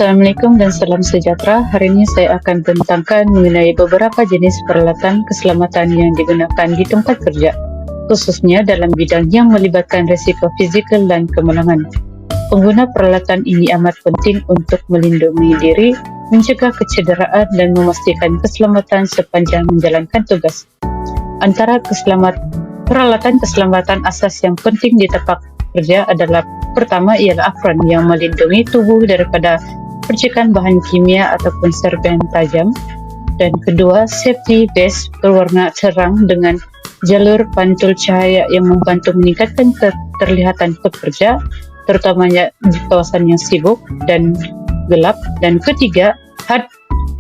Assalamualaikum dan salam sejahtera. Hari ini saya akan bentangkan mengenai beberapa jenis peralatan keselamatan yang digunakan di tempat kerja, khususnya dalam bidang yang melibatkan risiko fizikal dan kemenangan. Pengguna peralatan ini amat penting untuk melindungi diri, mencegah kecederaan dan memastikan keselamatan sepanjang menjalankan tugas. Antara peralatan keselamatan asas yang penting di tempat kerja adalah pertama ialah apron yang melindungi tubuh daripada percikan bahan kimia ataupun serben tajam, dan kedua safety vest berwarna terang dengan jalur pantul cahaya yang membantu meningkatkan keterlihatan pekerja, terutamanya di kawasan yang sibuk dan gelap, dan ketiga hard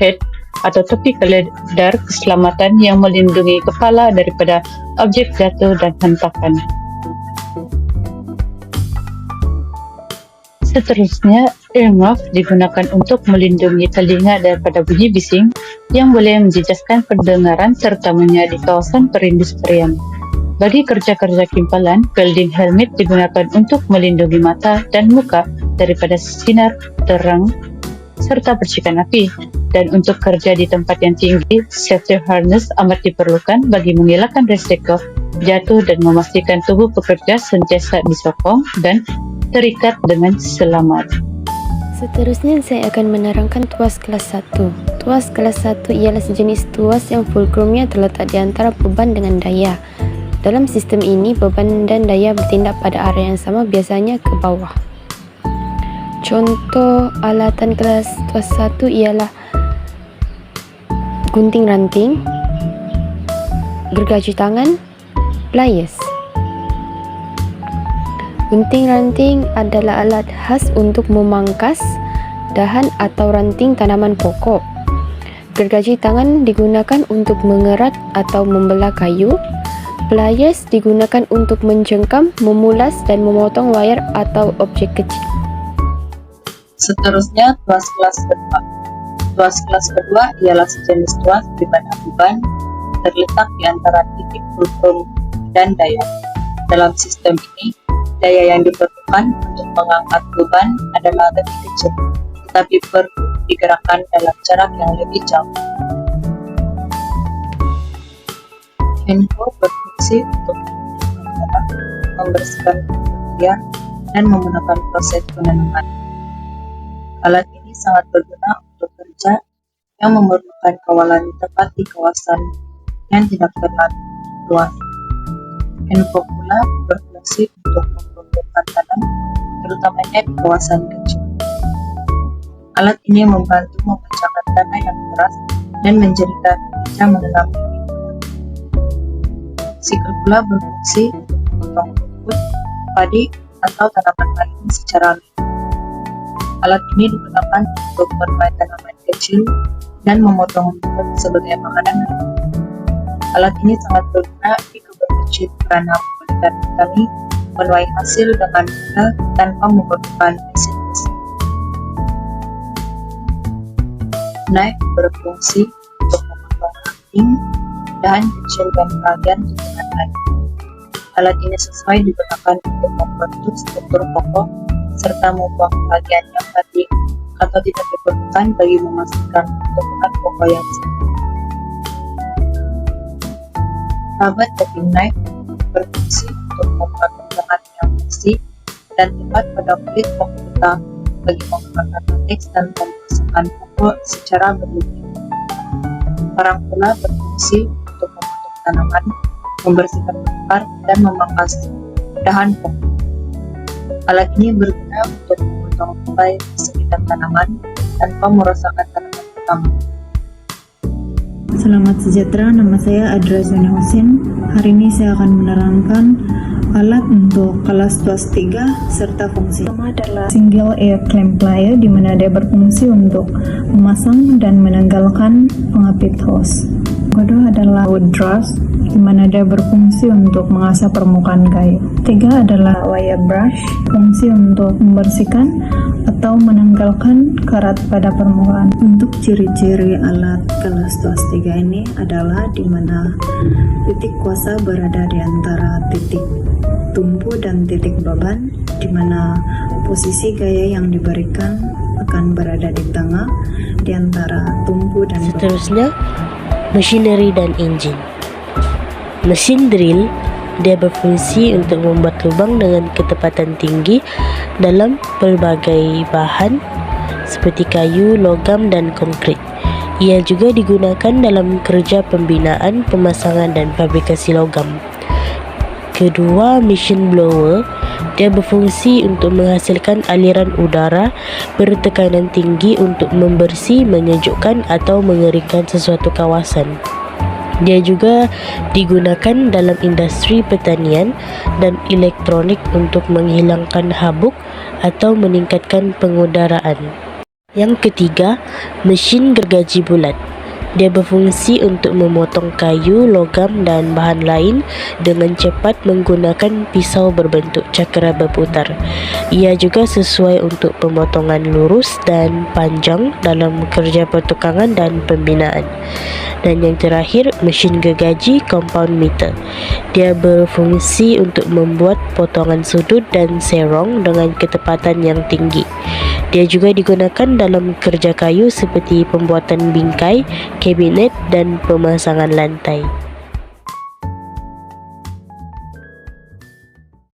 hat atau topi keledar keselamatan yang melindungi kepala daripada objek jatuh dan hentakan. Seterusnya, earmuff digunakan untuk melindungi telinga daripada bunyi bising yang boleh menjejaskan pendengaran, terutamanya di kawasan perindustrian. Bagi kerja-kerja kimpalan, welding helmet digunakan untuk melindungi mata dan muka daripada sinar terang serta percikan api. Dan untuk kerja di tempat yang tinggi, safety harness amat diperlukan bagi mengelakkan risiko jatuh dan memastikan tubuh pekerja sentiasa disokong dan terikat dengan selamat. Seterusnya saya akan menerangkan tuas kelas 1. Tuas kelas 1 ialah sejenis tuas yang fulcrumnya terletak di antara beban dengan daya. Dalam sistem ini, beban dan daya bertindak pada arah yang sama, biasanya ke bawah. Contoh alatan kelas tuas 1 ialah gunting ranting, gergaji tangan, pliers. Gunting ranting adalah alat khas untuk memangkas dahan atau ranting tanaman pokok. Gergaji tangan digunakan untuk mengerat atau membelah kayu. Pliers digunakan untuk mencengkam, memulas dan memotong wayar atau objek kecil. Seterusnya, tuas kelas kedua. Tuas kelas kedua ialah sejenis tuas di mana beban terletak di antara titik fulcrum dan daya. Dalam sistem ini, daya yang diperlukan untuk mengangkat beban adalah lebih kecil, tetapi perlu digerakkan dalam jarak yang lebih jauh. Handhole berfungsi untuk membersihkan bagian dan memudahkan proses penanaman. Alat ini sangat berguna untuk kerja yang memerlukan kawalan tepat di kawasan yang tidak terlalu luas. Handhole pula berfungsi untuk membutuhkan tanam, terutamanya di kawasan kecil. Alat ini membantu memecahkan tanah yang keras dan menjadikan kerja menanam lebih mudah. Sikel pula berfungsi untuk memotong rumput, padi, atau tanaman lain secara alami. Alat ini digunakan untuk bermain tanaman kecil dan memotong rumput sebagai makanan. Alat ini sangat berguna di kebun kecil karena memudahkan petani menuai hasil dengan mudah tanpa memerlukan mesin-mesin. Knife berfungsi untuk memotong ranting, dahan kecil dan bagian tubuhan lain. Alat ini sesuai digunakan untuk membentuk struktur pokok serta membuang bagian yang mati atau tidak diperlukan bagi memastikan tumbuhan pokok yang sehat. Rubber tapping knife berfungsi untuk membuat potongan yang bersih dan tepat pada kulit pokok kita bagi menggunakan lateks dan pembersihan pokok secara berlebihan. Parang pula berfungsi untuk memotong tanaman, membersihkan akar, dan memangkas dahan pokok. Alat ini berguna untuk memotong rantai di sekitar tanaman tanpa merosakkan tanaman utama. Selamat sejahtera, nama saya Adra Zona Husin. Hari ini saya akan menerangkan alat untuk kelas tuas 3 serta fungsi. Pertama adalah single air clamp plier, di mana dia berfungsi untuk memasang dan menanggalkan pengapit hose. Kedua adalah wood truss, di mana dia berfungsi untuk mengasah permukaan kayu. 3 adalah wire brush, fungsi untuk membersihkan atau menanggalkan karat pada permukaan. Untuk ciri-ciri alat kelas tuas 3 ini adalah di mana titik kuasa berada di antara titik tumpu dan titik beban, di mana posisi gaya yang diberikan akan berada di tengah di antara tumpu dan beban. Seterusnya, machinery dan engine. Mesin drill, dia berfungsi untuk membuat lubang dengan ketepatan tinggi dalam pelbagai bahan seperti kayu, logam, dan konkrit. Ia juga digunakan dalam kerja pembinaan, pemasangan, dan fabrikasi logam. Kedua, machine blower, dia berfungsi untuk menghasilkan aliran udara bertekanan tinggi untuk membersih, menyejukkan, atau mengeringkan sesuatu kawasan. Dia juga digunakan dalam industri pertanian dan elektronik untuk menghilangkan habuk atau meningkatkan pengudaraan. Yang ketiga, mesin gergaji bulat. Dia berfungsi untuk memotong kayu, logam, dan bahan lain dengan cepat menggunakan pisau berbentuk cakera berputar. Ia juga sesuai untuk pemotongan lurus dan panjang dalam kerja pertukangan dan pembinaan. Dan yang terakhir, mesin gergaji compound meter. Dia berfungsi untuk membuat potongan sudut dan serong dengan ketepatan yang tinggi. Dia juga digunakan dalam kerja kayu seperti pembuatan bingkai, kabinet, dan pemasangan lantai.